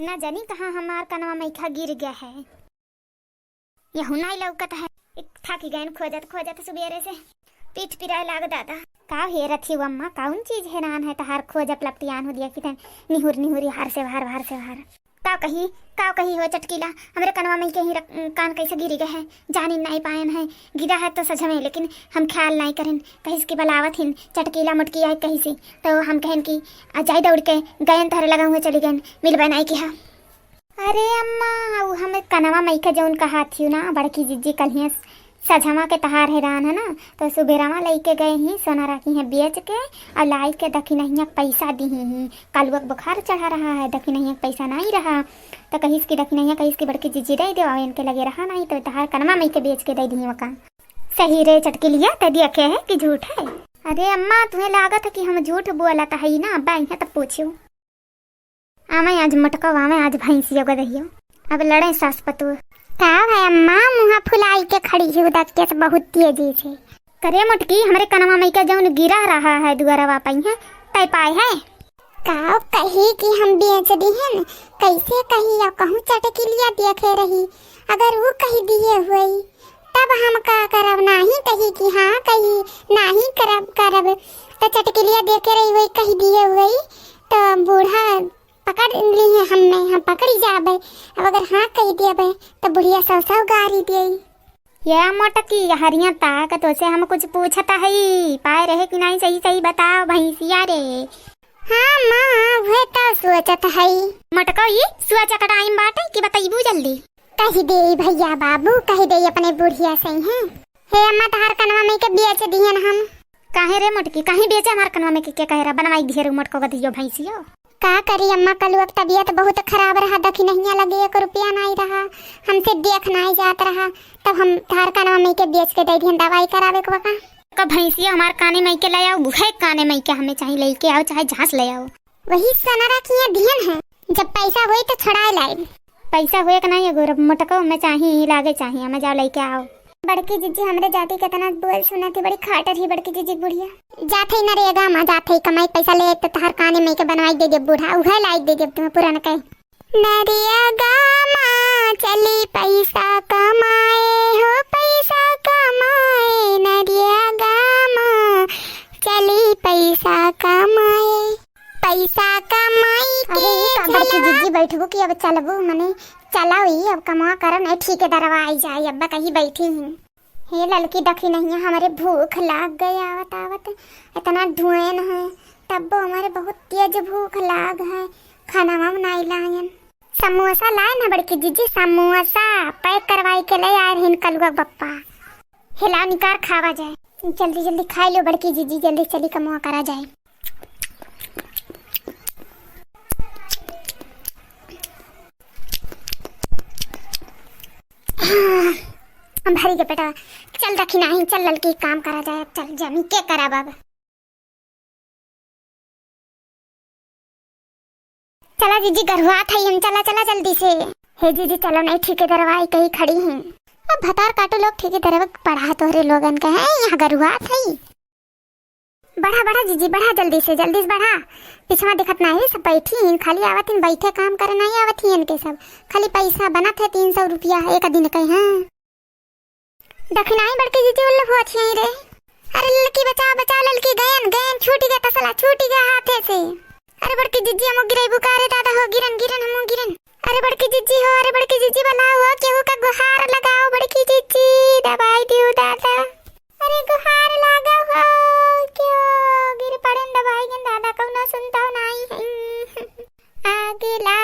ना जानी कहाँ हमार कनवा मैखा गिर गया है। यहू नहीं लौकत है। थाकी गए खोजत सुबेरे से पीठ पिराए लाग दादा। का हे रथी अम्मा कौन चीज हैरान है तहार खोजप लपटियान हो दिया कि निहुर निहुरी हार से बाहर का कही हो चटकीला हमरे कनवा में के ही कान कैसे गिरी गए हैं जानी नहीं पायन है। गिरा है तो सच में लेकिन हम ख्याल नहीं करें कहीं की बलावत हिन चटकीला मुटकी है कहीं से तो हम कहन की जाई दौड़ के गयन तारे लगा हुए चली गए मिलबे नहीं किया। अरे अम्मा हम कनवा मई का जौन कहा थी ना बड़की जीजी कल सजमा के तहार हैरान है ना तो सुबेरामा लेके गए ही सोना रखी है बेच के और लाई के दखी नहीं पैसा दी ही कालुआ बुखार चढ़ा रहा है दखी नहीं पैसा नहीं रहा तो कहीं की दखी नहीं कहीं की बड़की जीजी दे दो इनके लगे रहा नहीं तो तहार कनमा मई के बेच के दे दी वका सही रे चटकी लिया तो देखे है कि झूठ है। अरे अम्मा तुम्हें लागत है कि हम झूठ बोला था ही ना अब्बा यहाँ तब पूछो आमे आज मटका आमे आज भैंसियों का दहियो अब लड़े सास पतू का है अम्मा मुँह फुलाई के खड़ी है देखते तो बहुत तेजी से करे मुटकी हमारे कनवा मई का जौन गिरा रहा है दुआरा वापई है तय पाए है का कही कि हम बेच दी है न कैसे कही या कहूँ चटकी लिया देखे रही अगर वो कही दिए हुई तब हम का करब नहीं कही कि हाँ कही नहीं करब तो चटकी लिया देखे रही हुई कही दिए हुई तो बूढ़ा पकड़ ली है हमने हम पकड़ी जाबे अब अगर हाँ कही देबे तो बुढ़िया सौ गारी दे ये मोटकी हरिया ताकत से हम कुछ पूछता है पाए रहे कि नहीं सही बताओ भैंसिया रे। हाँ माँ वह तो सोचत है मोटका ये सोचा का टाइम बाटे कि बताइबू जल्दी कही दे भैया बाबू कही दे अपने बुढ़िया से हैं हे अम्मा तहार कनवा में के बेच दिहन हम काहे रे मोटकी कहीं बेचे हमार कनवा में के कह रहा बनवाई दिए मोटको गधियो भैंसियो का करी अम्मा कल वक्त तबीयत बहुत खराब रहा दखी नहीं लगे 1 रुपया नहीं रहा हमसे देख नहीं जात रहा तब हम थार कानवा मई के बेच के दे दिहन दवाई करावे को का कब भैंसिया हमार काने मई के ले आओ बुहे काने मई के हमें चाहिए लेके आओ चाहे झांस ले आओ वही सोनारा की दिहन है जब पैसा होई तो छड़ाए लाए पैसा होए कि नहीं गोरब मोटको में चाहिए लागे चाहिए हमें जाओ लेके आओ। बड़की जीजी हमरे जाति के तना बोल सुना थी बड़ी खाटर ही बड़की जीजी बुढ़िया जाथे नरेगा मां जाथे कमाई पैसा ले तो तहर काने में के बनवाई दे दे बूढ़ा उहे लाइक दे दे तुम्हें पुराना कहे नरेगा मां चली पैसा कमाए हो पैसा कमाए नरेगा मां चली पैसा कमाए के बड़की जीजी बैठबू कि अब चलबू मने चलाओ अब कमा कर नहीं ठेकेदारवा आई जाए अब्बा कहीं बैठी हूँ हे लड़की दखी नहीं है हमारे भूख लाग गई आवत इतना धुएं है तब हमारे बहुत तेज भूख लाग है खाना बनाई लायन समोसा लाए ना बड़की जीजी समोसा पैक करवाई के ले आए हैं कलुआ बप्पा हिला निकार खावा जाए जल्दी जल्दी खाई लो बड़की जीजी जल्दी चली कमा करा जाए। भरी के बेटा चल रखी नहीं चल लड़की काम करा जाए चल जमी के करा बाबा चला जीजी गरवा था हम चला जल्दी से हे जीजी चलो नहीं ठेकेदारवा कहीं खड़ी हैं अब भतार काटो लोग ठेकेदारवा पढ़ा तोहरे लोगन के हैं यहाँ गरवा था बढ़ा जीजी बढ़ा जल्दी से बढ़ा पिछवा दिखत नहीं सब बैठी हैं खाली आवत हैं बैठे काम करे नहीं आवत हैं इनके सब खाली पैसा बना थे 300 रुपया एक दिन के हैं दखनाई बड़की जीजी उल्लू हो अच्छी रे अरे लड़की बचा लड़की गयन छूट गया तसला छूट गया हाथे से अरे बड़की जीजी हम गिरे बुकारे दादा हो गिरन हम गिरन अरे बड़की जीजी हो अरे बड़की जीजी बनाओ हो केहू का गुहार लगाओ बड़की जीजी दवाई दियो दादा अरे गुहार लगाओ हो क्यों गिर पड़न दवाई दादा को ना सुनता नहीं आगे ला